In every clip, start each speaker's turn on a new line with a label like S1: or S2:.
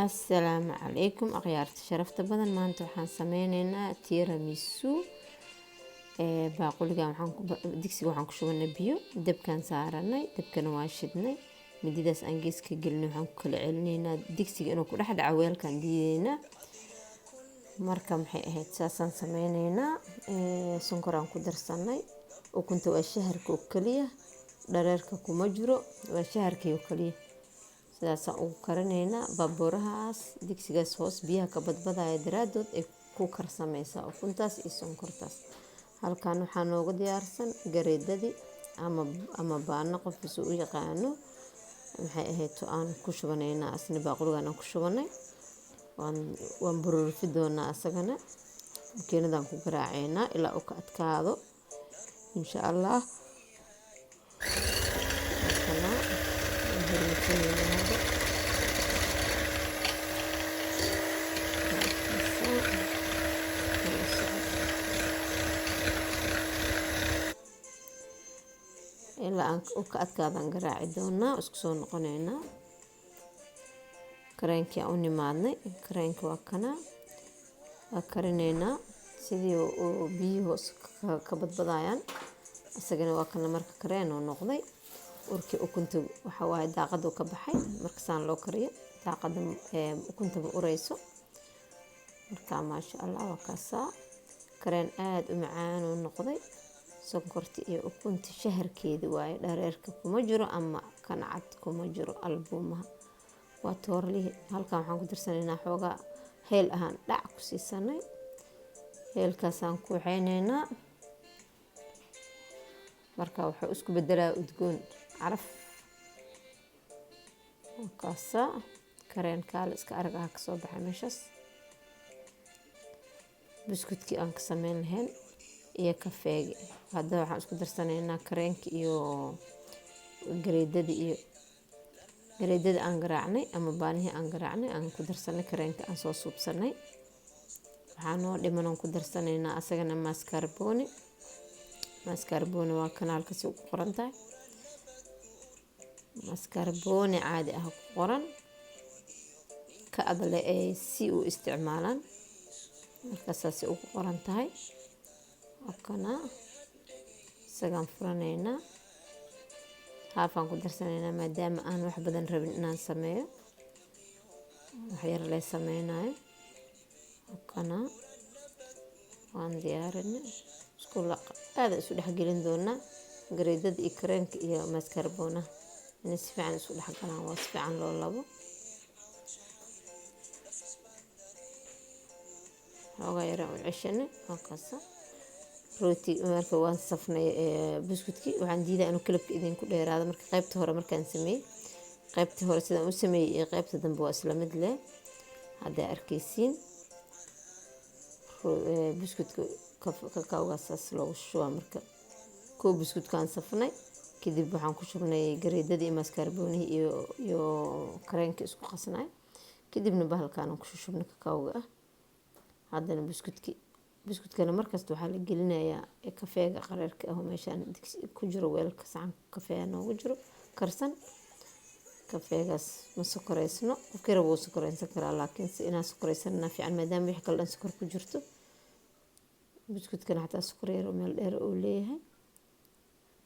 S1: Assalaamu calaykum akhyaarta sharafta badan. maanta waxaan sameyneynaa tiramisu. baaquliga digsiga waxaan ku shubanay biyo, dabkaan saaranay, dabkana waa shidnay, mididaas aan geeska gelinay waxaan ku kala celineynaa digsiga inuu ku dhex dhaco weelkaan diideynaa. marka maxay ahayd saasaan sameyneynaa. sonkoraan ku darsanay, ukunta waa shaharka oo kaliya, dhareerka kuma jiro, waa shaharkii oo kaliya. sidaasaan ugu karineynaa baabuurahaas. digsigaas hoos biyaha ka badbadaya daraadood ay ku karsameysaa ukuntaas iyo sonkortaas. halkaan waxaa nooga diyaarsan gareedadii ama baano qofka soo u yaqaano. maxay ahayd aan ku shubaneynaa asna baaquligaan aan ku shubanay. waan bururufi doonaa asagana, makiinadaan ku garaaceynaa ilaa uu ka adkaado insha allah. ilaa aan ka adkaadaan garaaci doonaa, isku soo noqoneynaa. kareenkii aan u nimaadnay, kareenka waa kana, waa karineynaa sidii uu biyo hoos ka badbadayaan. asagana waa kana marka kareen oo noqday. urkii ukunta waxa waaye daaqadu ka baxay markasaan loo kariyo, daaqada ukunta ma ureyso. marka maasha allah waa kaasaa kareen aad u macaan oo noqday. sonkorti iyo ukunta shaharkeeda waaye, dhareerka kuma jiro ama kancad kuma jiro albuumaha. waa toorlihi. halkaan waxaan ku darsanaynaa xoogaa heel ahaan dhac ku siisanay. heelkaasaan ku waxayneynaa. marka wuxuu isku bedelaa udgoon caraf. kaasaa kareen kaale iska arag ah kasoo baxay meeshaas. buskudkii aan ka sameyn lahayn iyo kafeegi. hadda waxaan isku darsanaynaa kareenka iyo gareedada aan garaacnay ama baanihii aan garaacnay aan ku darsanay, kareenka aan soo suubsanay. waxaa noo dhiman aan ku darsanaynaa asagana mascarpone. mascarpone waa kanaalka si ku qoran tahay, mascarpone caadi ah ku qoran, ka adle ay si u isticmaalaan markaasaas ugu qoran tahay. kana isagaan furaneynaa. haafaan ku darsanaynaa maadaama aan wax badan rabin inaan sameeyo, wax yar lee sameynayo. kana waan diyaarinay. aada isu dhexgelin doonaa gareedada iyo kareenka iyo mascarpone inay si fiican isu dhexgalaan. waa si fiican loo labo. xoogaa yaraan u ceshanay. waa kaasa rooti. marka waan safnay buskudkii. waxaan diidaa inuu kalabka idinku dheeraado. marka qaybta hore markaan sameeyey, qaybta hore sidaan u sameeyey iyo qaybta dambe waa isla mid leh. haddaa arkaysiin buskudka kakawgaasaas loogu shubaa. marka koo buskudkaan safnay, kadib waxaan ku shubnay gareedadii iyo mascarpone iyo kareenka isku qasnay. kadibna bahalkaan ku shubnay kakawga ah. haddana buskudkana markasta waxaa la gelinayaa kafeega qareerka ah oo meeshaan digsi ku jiro, weelka saxan kafeega noogu jiro karsan. kafeegaas ma sokoreysno, qofkii rabo wuu sokoreysan karaa, laakiin si inaan sokoreysanna fiican maadaama wixii kale dhan sokor ku jirto. buskudkana xataa sokor yar oo meel dheer oo leeyahay.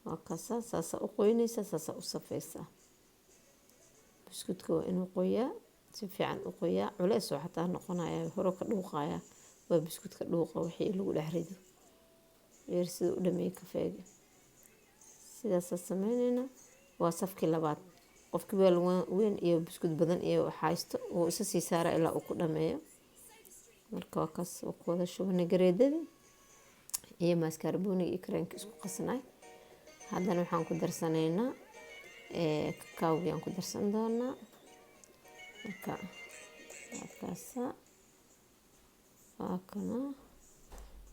S1: waa kaasaa saasaa u qoynaysaa, saasaa u safaysaa. buskudka waa inuu qoyaa, si fiican u qoyaa. culeys oo xataa noqonaya, hore ka dhuuqaya. waa buskudka dhuuqa wixii lagu dhex rido yeer sida u dhameeyay kafeega. sidaasaa sameyneynaa. waa safkii labaad. qofkii weel weyn iyo buskud badan iyo haysto uu isa sii saara ilaa uu ku dhameeyo. marka waa kaas ku wada shubanay gareedadii iyo mascarpone iyo kareenka isku qasnay. haddana waxaan ku darsanaynaa kakawgii aan ku darsan doonaa. marka waa kaasaa waa kana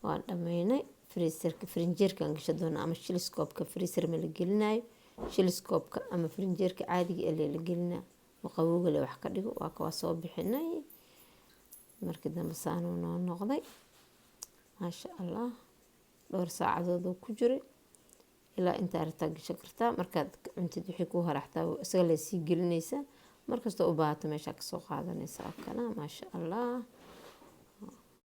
S1: waan dhameynay. frinjeerkaan gasha doonaa ama shiliskoobka. freezer ma la gelinayo, shiliskoobka ama frinjeerka caadiga ee la gelinaa. maqawowga le wax ka dhigo. waa soo bixinay. markii dambe saanuu noo noqday maasha allah. dhowr saacadood oo ku jiray ilaa inta aragtaa gashan kartaa. markaad cuntid wixii ku haraxtaa isaga la sii gelinaysaa. markasta u baahato meeshaa kasoo qaadanaysaa kana maasha allah.